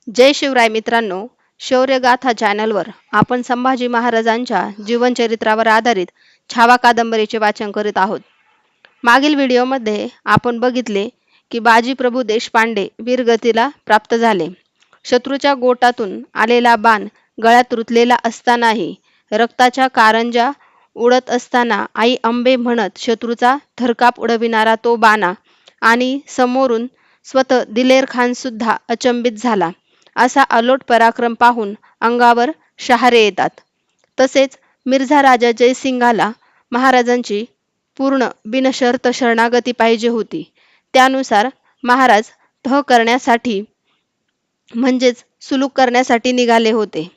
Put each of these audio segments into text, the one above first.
जय शिवराय मित्रांनो. शौर्यगाथा चॅनलवर आपण संभाजी महाराजांच्या जीवनचरित्रावर आधारित छावा कादंबरीचे वाचन करीत आहोत. मागील व्हिडिओमध्ये आपण बघितले की बाजीप्रभू देशपांडे वीरगतीला प्राप्त झाले. शत्रूच्या गोटातून आलेला बाण गळ्यात रुतलेला असतानाही रक्ताच्या कारंजा उडत असताना आई अंबे म्हणत शत्रूचा थरकाप उडविणारा तो बाणा आणि समोरून स्वतः दिलेर खान सुद्धा अचंबित झाला. असा अलोट पराक्रम पाहून अंगावर शहारे येतात. तसेच मिर्झा राजा जयसिंगाला महाराजांची पूर्ण बिनशर्त शरणागती पाहिजे होती. त्यानुसार महाराज तह करण्यासाठी म्हणजेच सुलूक करण्यासाठी निघाले होते.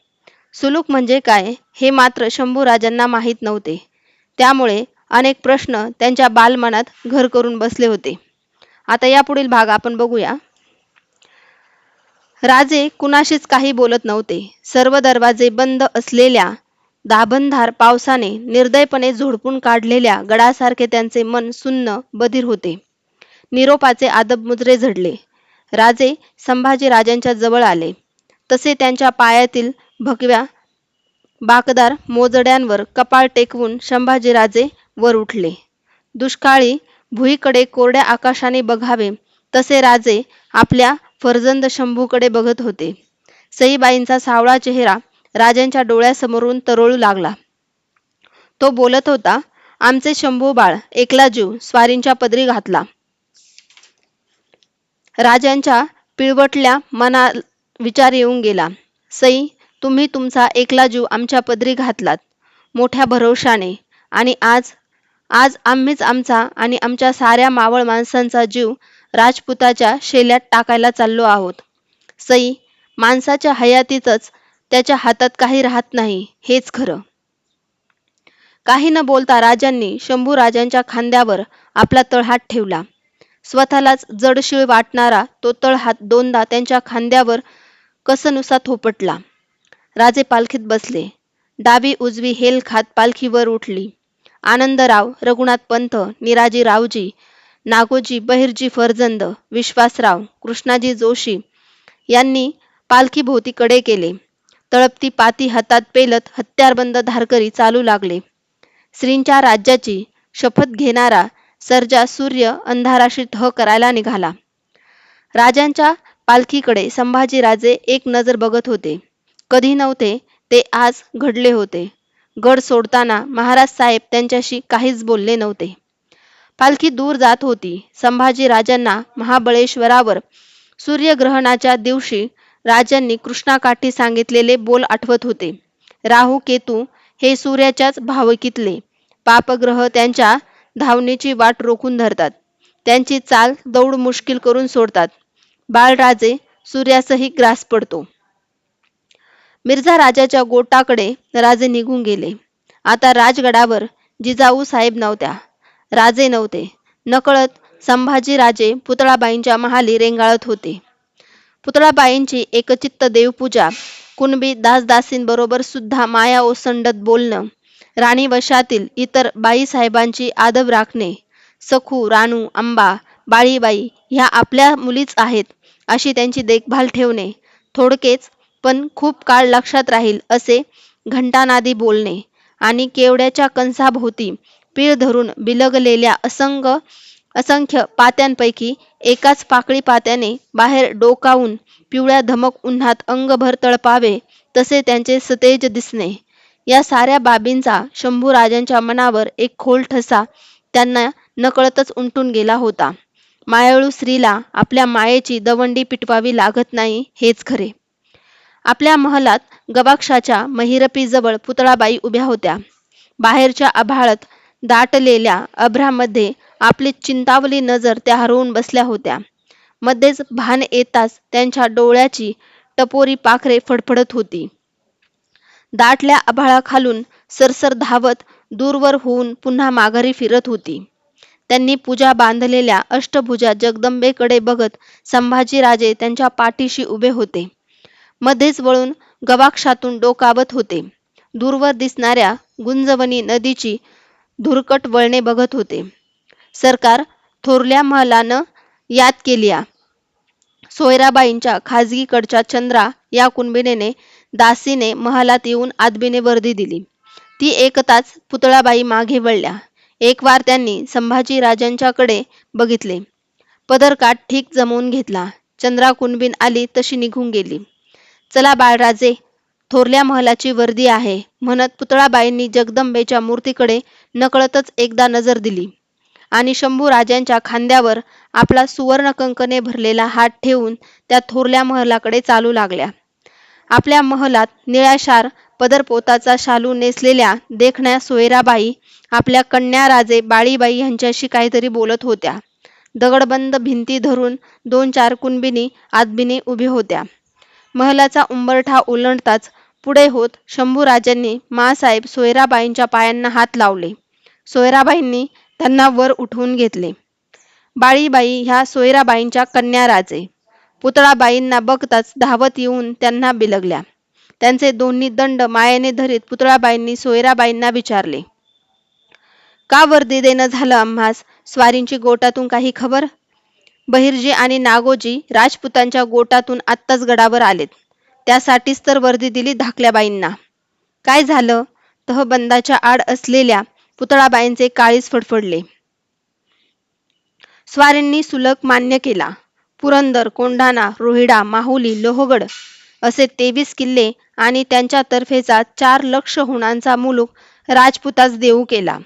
सुलूक म्हणजे काय हे मात्र शंभू राजांना माहीत नव्हते. त्यामुळे अनेक प्रश्न त्यांच्या बालमनात घर करून बसले होते. आता यापुढील भाग आपण बघूया. राजे कुणाशीच काही बोलत नव्हते. सर्व दरवाजे बंद असलेल्या दाभणधार पावसाने निर्दयपणे झोडपून काढलेल्या गडासारखे त्यांचे मन सुन्न बधीर होते. निरोपाचे आदबमुजरे झडले. राजे संभाजी राजांच्या जवळ आले तसे त्यांच्या पायातील भगव्या बाकदार मोजड्यांवर कपाळ टेकवून संभाजीराजे वर उठले. दुष्काळी भुईकडे कोरड्या आकाशाने बघावे तसे राजे आपल्या फर्जंद शंभूकडे बघत होते. सईबाईंचा सावळा चेहरा राजांच्या डोळ्यासमोरून तरळू लागला. तो बोलत होता, आमचे शंभू बाळ एकला जीव स्वारींच्या पदरी घातला. राजांच्या पिळवटल्या मनात विचार येऊन गेला. सई, तुम्ही तुमचा एकला जीव आमच्या पदरी घातलात मोठ्या भरवशाने, आणि आज आज आम्हीच आमचा आणि आमच्या साऱ्या मावळ माणसांचा जीव राजपुताच्या शेल्यात टाकायला चाललो आहोत. सई, माणसाच्या हयातीतच त्याच्या हातात काही राहत नाही हेच खरं. काही न बोलता राजांनी शंभू राजांच्या खांद्यावर आपला तळहात ठेवला. स्वतःलाच जडशीळ वाटणारा तो तळहात दोनदा त्यांच्या खांद्यावर कसनुसा थोपटला. राजे पालखीत बसले. डावी उजवी हेल खात पालखी वर उठली. आनंदराव, रघुनाथ पंत, निराजी रावजी, नागोजी, बहिर्जी फर्जंद, विश्वासराव, कृष्णाजी जोशी यांनी पालखीभोवती कडे केले. तळपती पाती हातात पेलत हत्यारबंद धारकरी चालू लागले. श्रींच्या राज्याची शपथ घेणारा सर्जा सूर्य अंधाराशी तह करायला निघाला. राजांच्या पालखीकडे संभाजीराजे एक नजर बघत होते. कधी नव्हते ते आज घडले होते. गड सोडताना महाराज साहेब त्यांच्याशी काहीच बोलले नव्हते. पालखी दूर जात होती. संभाजी राजांना महाबळेश्वरावर सूर्यग्रहणाच्या दिवशी राजांनी कृष्णाकाठी सांगितलेले बोल आठवत होते. राहू केतू हे सूर्याच्याच भावकीतले पापग्रह त्यांच्या धावणीची वाट रोखून धरतात. त्यांची चाल दौड मुश्किल करून सोडतात. बाळराजे सूर्यासही ग्रास पडतो. मिर्झा राजाच्या गोटाकडे राजे निघून गेले. आता राजगडावर जिजाऊ साहेब नव्हत्या. राजे नव्हते. नकळत संभाजी राजे पुतळाबाईंच्या महाली रेंगाळत होते. पुतळाबाईंची एकचित्त देवपूजा, कुणबी दासदासींबरोबर सुद्धा माया ओसंडत बोलणं, राणी वशातील इतर बाईसाहेबांची आदब राखणे, सखू, रानू, अंबा, बाळीबाई ह्या आपल्या मुलीच आहेत अशी त्यांची देखभाल ठेवणे, थोडकेच पण खूप काळ लक्षात राहील असे घंटानादी बोलणे आणि केवड्याच्या कंसाभोवती पीळ धरून बिलगलेल्या असंख्य पात्यांपैकी एकाच पाकळी पात्याने बाहेर डोकावून पिवळ्या धमक उन्हात अंगभर तळपावे तसे त्यांचे सतेज दिसणे, या साऱ्या बाबींचा शंभू राजांच्या मनावर एक खोल ठसा त्यांना नकळतच उमटून गेला होता. मायाळू स्त्रीला आपल्या मायेची दवंडी पिटवावी लागत नाही हेच खरे. आपल्या महलात गवाक्षाच्या महिरपीजवळ पुतळाबाई उभ्या होत्या. बाहेरच्या आभाळात दाटलेल्या अभ्रामध्ये आपली चिंतावली नजर त्या हरवून बसल्या होत्या. मध्येच भान येताच त्यांच्या डोळ्याची टपोरी पाखरे फडफडत होती. दाटल्या आभाळाखालून सरसर धावत दूरवर होऊन पुन्हा माघारी फिरत होती. त्यांनी पूजा बांधलेल्या अष्टभुजा जगदंबेकडे बघत संभाजीराजे त्यांच्या पाठीशी उभे होते. मध्येच वळून गवाक्षातून डोकावत होते. दूरवर दिसणाऱ्या गुंजवणी नदीची धुरकट वळणे बघत होते. सरकार थोरल्या महालानं याद केलिया. सोयराबाईंच्या खाजगीकडच्या चंद्रा या कुणबिनेने दासीने महालात येऊन आदबीने वर्दी दिली. ती ऐकताच पुतळाबाई मागे वळल्या. एक वार त्यांनी संभाजी राजांच्याकडे बघितले. पदरकाठ ठीक जमवून घेतला. चंद्रा कुणबीन आली तशी निघून गेली. चला बाळराजे, थोरल्या महलाची वर्दी आहे म्हणत पुतळाबाईंनी जगदंबेच्या मूर्तीकडे नकळतच एकदा नजर दिली आणि शंभू राजांच्या खांद्यावर आपला सुवर्ण कंकणे भरलेला हात ठेवून त्या थोरल्या महलाकडे चालू लागल्या. आपल्या महलात निळाशार पदरपोताचा शालू नेसलेल्या देखण्या सोयराबाई आपल्या कन्या राजे बाळीबाई यांच्याशी काहीतरी बोलत होत्या. दगडबंद भिंती धरून 2-4 कुणबिनी आदबिनी उभी होत्या. महलाचा उंबरठा ओलांडताच पुढे होत शंभूराजांनी माँसाहेब सोयराबाईंच्या पायांना हात लावले. सोयराबाईंनी त्यांना वर उठवून घेतले. बाळीबाई ह्या सोयराबाईंच्या कन्या राजे. पुतळाबाईंना बघताच धावत येऊन त्यांना बिलगल्या. त्यांचे दोन्ही दंड मायेने धरीत पुतळाबाईंनी सोयराबाईंना विचारले, का वर्दी देणं झालं आम्हास? स्वारींची गोटातून काही खबर? बहिर्जी आणि नागोजी राजपुतांच्या गोटातून आत्ताच गडावर आलेत. त्यासाठीच तर वर्दी दिली धाकल्याबाईंना. काय झालं? तहबंदाच्या आड असलेल्या पुतळाबाईंचे काळीज फडफडले. स्वारींनी सुलक मान्य केला. पुरंदर, कोंढाणा, रोहिडा, माहुली, लोहगड असे 23 किल्ले आणि त्यांच्या तर्फेचा 4 लक्ष हुणांचा मुलूक राजपुतास देऊ केला.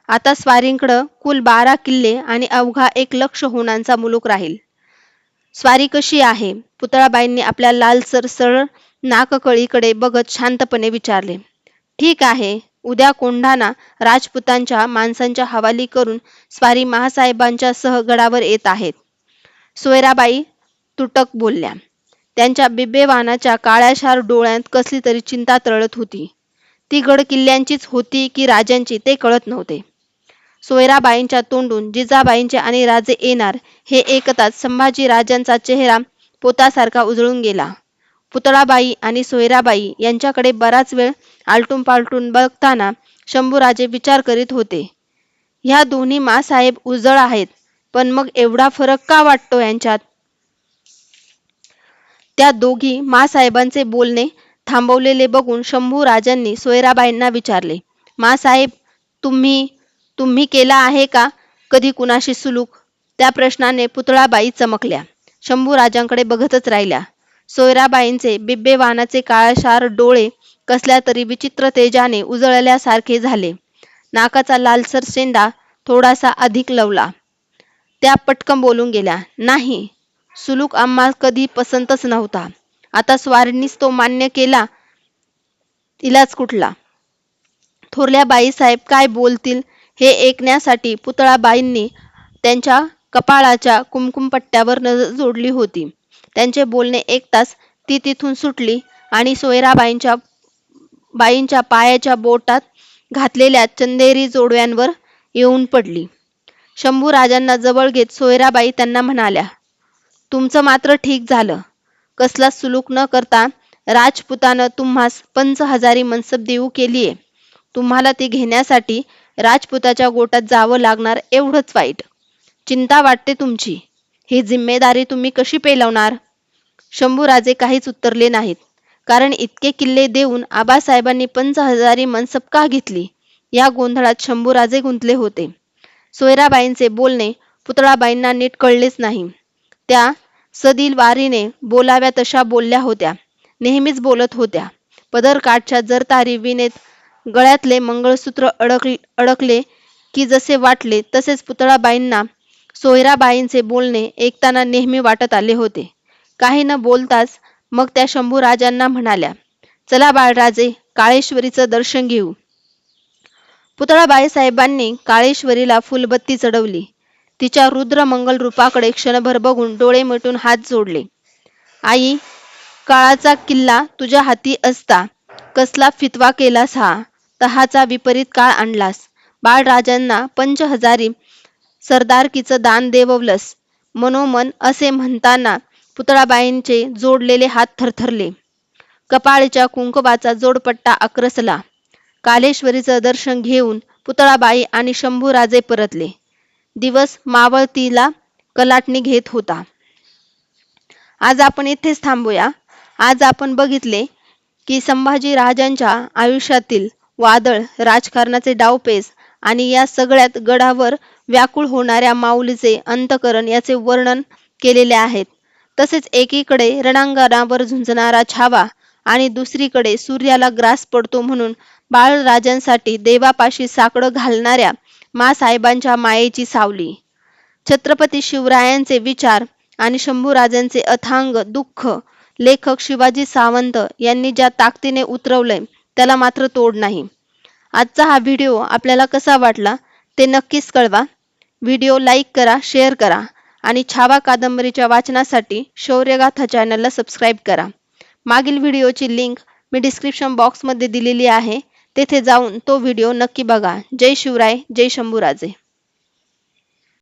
आता स्वारींकडं कुल 12 किल्ले आणि अवघा 1 लक्ष हुणांचा मुलूक राहील. स्वारी कशी आहे? पुतळाबाईंनी आपल्या लालसर सरळ नाककळीकडे बघत शांतपणे विचारले. ठीक आहे. उद्या कोंढाणा राजपुतांच्या माणसांच्या हवाली करून स्वारी महासाहेबांच्या सह गडावर येत आहेत. सोयराबाई तुटक बोलल्या. त्यांच्या बिब्बेवानाच्या काळ्याशार डोळ्यात कसली तरी चिंता तरळत होती. ती गड किल्ल्यांचीच होती की राजांची ते कळत नव्हते. सोयराबाईंच्या तोंडून जिजाबाईंचे आणि राजे येणार हे ऐकताच संभाजी राजांचा चेहरा पोतासारखा उजळून गेला. पुतळाबाई आणि सोयराबाई यांच्याकडे बराच वेळ आलटून पालटून बघताना शंभूराजे विचार करीत होते. ह्या दोन्ही माँसाहेब उजळ आहेत, पण मग एवढा फरक का वाटतो यांच्यात? त्या दोघी माँसाहेबांचे बोलणे थांबवलेले बघून शंभूराजांनी सोयराबाईंना विचारले, माँसाहेब, तुम्ही केला आहे का कधी कुणाशी सुलूक? त्या प्रश्नाने पुतळाबाई चमकल्या. शंभूराजांकडे बघतच राहिल्या. सोयराबाईंचे बिब्बेवानाचे काळशार डोळे कसल्या तरी विचित्र तेजाने उजळल्यासारखे झाले. नाकाचा लालसर शेंडा थोडासा अधिक लवला. त्या पटकन बोलून गेल्या, नाही, सुलूक आम्हा कधी पसंतच नव्हता. आता स्वारींनीच तो मान्य केला, इलाज कुठला? थोरल्या बाईसाहेब काय बोलतील हे ऐकण्यासाठी पुतळाबाईंनी त्यांच्या कपाळाच्या कुमकुमपट्ट्यावर नजर जोडली होती. त्यांचे बोलणे ऐकताच ती तिथून सुटली आणि सोयराबाईंच्या पायाच्या बोटात घातलेल्या चंदेरी जोडव्यांवर येऊन पडली. शंभूराजांना जवळ घेत सोयराबाई त्यांना म्हणाल्या, तुमचं मात्र ठीक झालं. कसला सुलूक न करता राजपुतानं तुम्हास 5,000 मनसब देऊ केलीये. तुम्हाला ती घेण्यासाठी राजपुताच्या गोटात जावं लागणार एवढंच वाईट. चिंता वाटते तुमची. ही जिम्मेदारी तुम्ही कशी पेलवणार? शंभूराजे काहीच उत्तरले नाहीत. कारण इतके किल्ले देऊन आबासाहेबांनी 5,000 मनसब का घेतली या गोंधळात शंभूराजे गुंतले होते. सोयराबाईंचे बोलणे पुतळाबाईंना नीट कळलेच नाही. त्या सदिल वारीने बोलाव्या तशा बोलल्या होत्या. नेहमीच बोलत होत्या. पदरकाठच्या जरतारी विणेत गळ्यातले मंगळसूत्र अडकले की जसे वाटले तसेच पुतळाबाईंना सोयराबाईंचे बोलणे ऐकताना नेहमी वाटत आले होते. काही न बोलताच मग त्या शंभूराजांना म्हणाल्या, चला बाळराजे, काळेश्वरीचं दर्शन घेऊ. पुतळाबाई साहेबांनी काळेश्वरीला फुलबत्ती चढवली. तिच्या रुद्रमंगल रूपाकडे क्षणभर बघून डोळे मिटून हात जोडले. आई, काळाचा किल्ला तुझ्या हाती असता कसला फितवा केलास हा? तहाचा विपरीत काळ आणलास. बाळराजांना 5,000 सरदारकीचं दान देववलंस. मनोमन असे म्हणताना पुतळाबाईंचे जोडलेले हात थरथरले. कपाळीच्या कुंकवाचा जोडपट्टा आक्रसला. कालेश्वरीचं दर्शन घेऊन पुतळाबाई आणि शंभूराजे परतले. दिवस मावळतीला कलाटणी घेत होता. आज आपण इथेच थांबूया. आज आपण बघितले की संभाजी राजांच्या आयुष्यातील वादळ, राजकारणाचे डावपेच आणि या सगळ्यात गडावर व्याकुळ होणाऱ्या माऊलीचे अंतकरण याचे वर्णन केलेले आहेत. तसेच एकीकडे रणांगणावर झुंजणारा छावा आणि दुसरीकडे सूर्याला ग्रास पडतो म्हणून बाळराजांसाठी देवापाशी साकडं घालणाऱ्या मासाहेबांच्या मायेची सावली. छत्रपती शिवरायांचे विचार आणि शंभूराजांचे अथांग दुःख लेखक शिवाजी सावंत यांनी ज्या ताकदीने उतरवलंय त्याला मात्र तोड नाही. आजचा हा व्हिडिओ आपल्याला कसा वाटला ते नक्कीच कळवा. व्हिडिओ लाईक करा, शेअर करा आणि छावा कादंबरीच्या वाचनासाठी शौर्यगाथा चॅनलला सबस्क्राईब करा. मागील व्हिडिओची लिंक मी डिस्क्रिप्शन बॉक्समध्ये दिलेली आहे. तेथे जाऊन तो व्हिडिओ नक्की बघा. जय शिवराय, जय शंभूराजे.